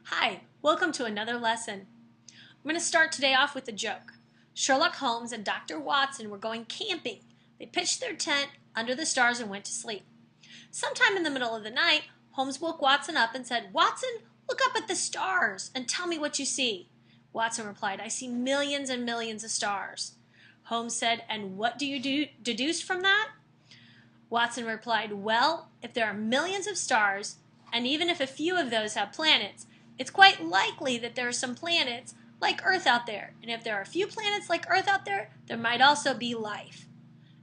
Hi, welcome to another lesson. I'm going to start today off with a joke. Sherlock Holmes and Dr. Watson were going camping. They pitched their tent under the stars and went to sleep. Sometime in the middle of the night, Holmes woke Watson up and said, "Watson, look up at the stars and tell me what you see." Watson replied, "I see millions and millions of stars." Holmes said, "And what do you deduce from that?" Watson replied, "Well, if there are millions of stars, and even if a few of those have planets, it's quite likely that there are some planets like Earth out there. And if there are a few planets like Earth out there, there might also be life."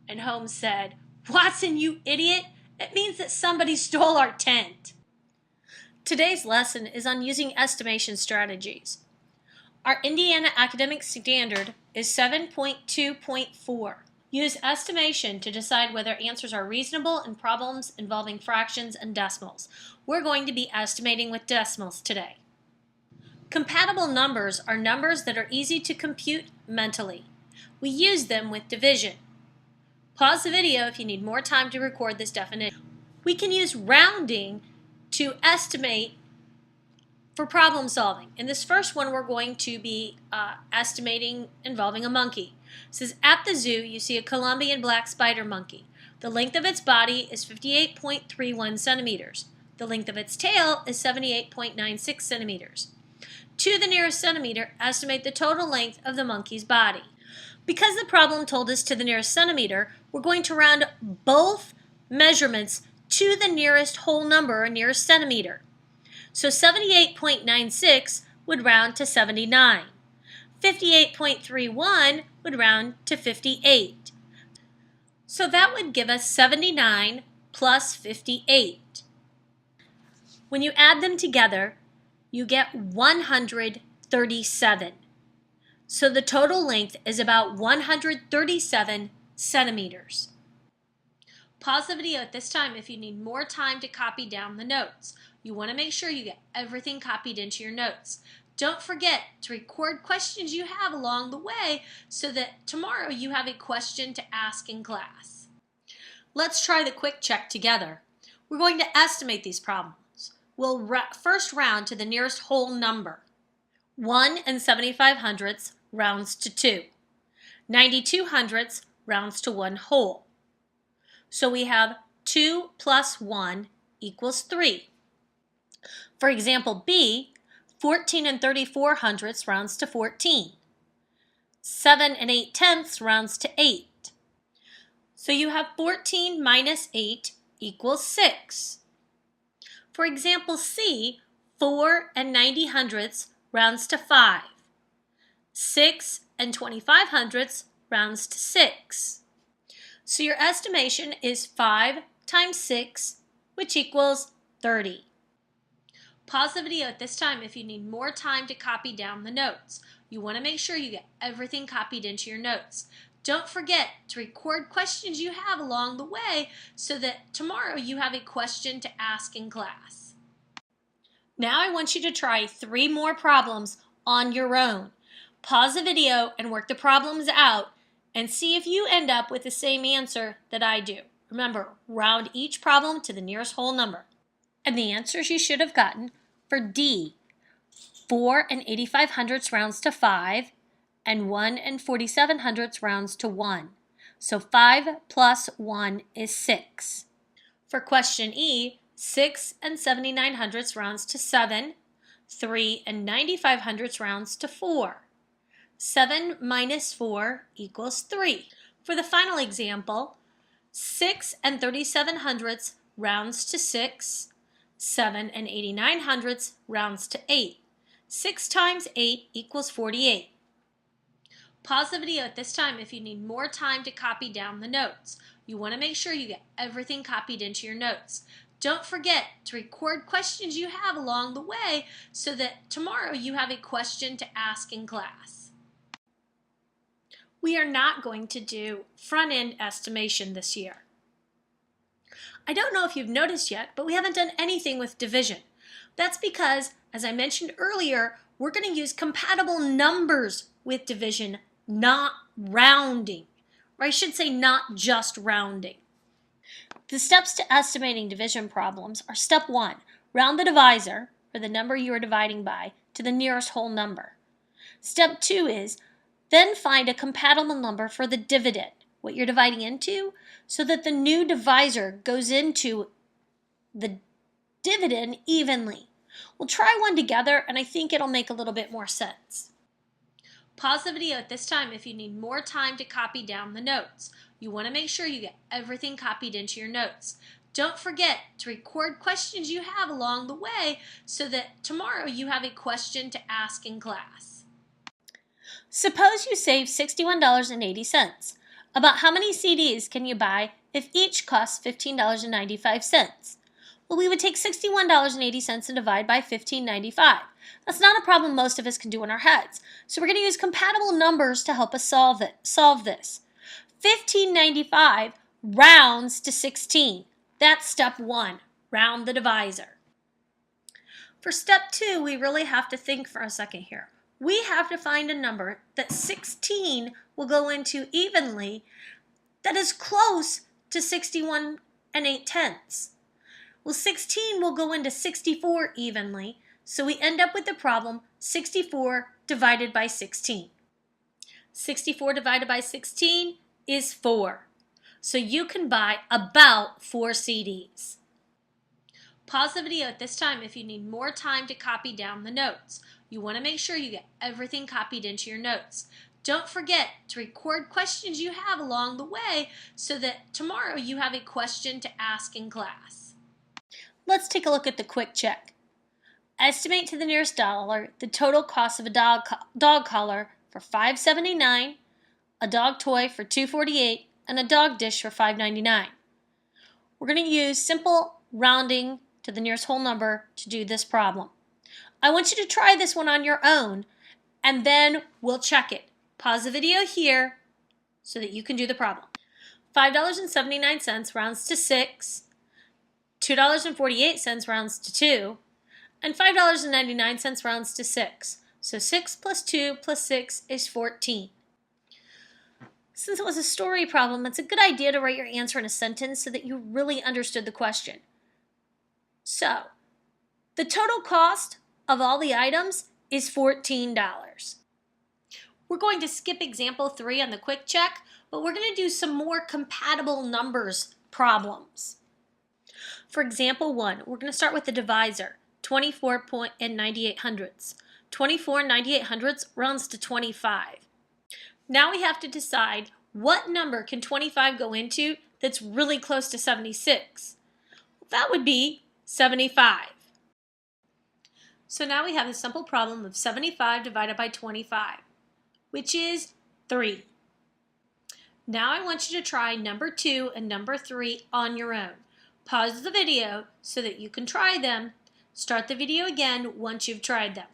And Holmes said, "Watson, you idiot! It means that somebody stole our tent." Today's lesson is on using estimation strategies. Our Indiana Academic Standard is 7.2.4. Use estimation to decide whether answers are reasonable in problems involving fractions and decimals. We're going to be estimating with decimals today. Compatible numbers are numbers that are easy to compute mentally. We use them with division. Pause the video if you need more time to record this definition. We can use rounding to estimate for problem solving. In this first one, we're going to be estimating involving a monkey. It says, at the zoo, you see a Colombian black spider monkey. The length of its body is 58.31 centimeters. The length of its tail is 78.96 centimeters. To the nearest centimeter, estimate the total length of the monkey's body. Because the problem told us to the nearest centimeter, we're going to round both measurements to the nearest whole number or nearest centimeter. So 78.96 would round to 79. 58.31 would round to 58. So that would give us 79 plus 58. When you add them together, you get 137. So the total length is about 137 centimeters. Pause the video at this time if you need more time to copy down the notes. You want to make sure you get everything copied into your notes. Don't forget to record questions you have along the way so that tomorrow you have a question to ask in class. Let's try the quick check together. We're going to estimate these problems. We'll first round to the nearest whole number. 1 75/100 rounds to 2. 92/100 rounds to 1 whole. So we have 2 plus 1 equals 3. For example B, 14 34/100 rounds to 14. 7 8/10 rounds to 8. So you have 14 minus 8 equals 6. For example C, 4 90/100 rounds to 5. 6 25/100 rounds to 6. So your estimation is 5 times 6, which equals 30. Pause the video at this time if you need more time to copy down the notes. You want to make sure you get everything copied into your notes. Don't forget to record questions you have along the way so that tomorrow you have a question to ask in class. Now I want you to try 3 more problems on your own. Pause the video and work the problems out and see if you end up with the same answer that I do. Remember, round each problem to the nearest whole number. And the answers you should have gotten for D, 4 85/100 rounds to 5, and 1 47/100 rounds to 1. So 5 plus 1 is 6. For question E, 6 79/100 rounds to 7, 3 95/100 rounds to 4. 7 minus 4 equals 3. For the final example, 6 37/100 rounds to 6, 7 89/100 rounds to 8. 6 times 8 equals 48. Pause the video at this time if you need more time to copy down the notes. You want to make sure you get everything copied into your notes. Don't forget to record questions you have along the way so that tomorrow you have a question to ask in class. We are not going to do front-end estimation this year. I don't know if you've noticed yet, but we haven't done anything with division. That's because, as I mentioned earlier, we're going to use compatible numbers with division, not rounding. Or I should say not just rounding. The steps to estimating division problems are step 1, round the divisor, or the number you are dividing by, to the nearest whole number. Step 2 is then find a compatible number for the dividend, what you're dividing into, so that the new divisor goes into the dividend evenly. We'll try one together, and I think it'll make a little bit more sense. Pause the video at this time if you need more time to copy down the notes. You want to make sure you get everything copied into your notes. Don't forget to record questions you have along the way so that tomorrow you have a question to ask in class. Suppose you save $61.80. About how many CDs can you buy if each costs $15.95? Well, we would take $61.80 and divide by $15.95. That's not a problem most of us can do in our heads. So we're going to use compatible numbers to help us solve this. $15.95 rounds to 16. That's step 1, round the divisor. For step 2, we really have to think for a second here. We have to find a number that 16 will go into evenly that is close to 61 8/10. Well, 16 will go into 64 evenly, so we end up with the problem 64 divided by 16. 64 divided by 16 is 4. So you can buy about 4 CDs. Pause the video at this time if you need more time to copy down the notes. You want to make sure you get everything copied into your notes. Don't forget to record questions you have along the way so that tomorrow you have a question to ask in class. Let's take a look at the quick check. Estimate to the nearest dollar the total cost of a dog collar for $5.79, a dog toy for $2.48, and a dog dish for $5.99. We're going to use simple rounding to the nearest whole number to do this problem. I want you to try this one on your own, and then we'll check it. Pause the video here so that you can do the problem. $5.79 rounds to 6, $2.48 rounds to 2, and $5.99 rounds to 6. So 6 plus 2 plus 6 is 14. Since it was a story problem, it's a good idea to write your answer in a sentence so that you really understood the question. So, the total cost of all the items is $14. We're going to skip example 3 on the quick check, but we're going to do some more compatible numbers problems. For example 1, we're going to start with the divisor, 24 and 9800ths. 24 9800ths rounds to 25. Now we have to decide what number can 25 go into that's really close to 76. That would be 75. So now we have a simple problem of 75 divided by 25, which is 3. Now I want you to try number 2 and number 3 on your own. Pause the video so that you can try them. Start the video again once you've tried them.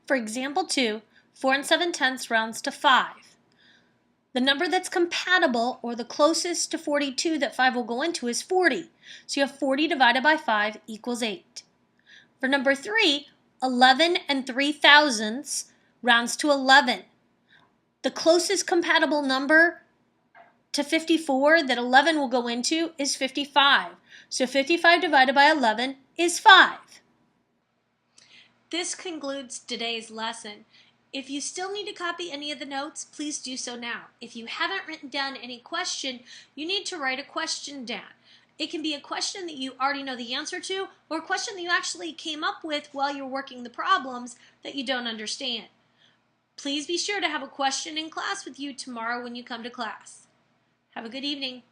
For example 2, 4 7/10 rounds to 5. The number that's compatible, or the closest to 42 that 5 will go into, is 40. So you have 40 divided by 5 equals 8. For number 3, 11 3/1000 rounds to 11. The closest compatible number to 54 that 11 will go into is 55. So 55 divided by 11 is 5. This concludes today's lesson. If you still need to copy any of the notes, please do so now. If you haven't written down any question, you need to write a question down. It can be a question that you already know the answer to, or a question that you actually came up with while you're working the problems that you don't understand. Please be sure to have a question in class with you tomorrow when you come to class. Have a good evening.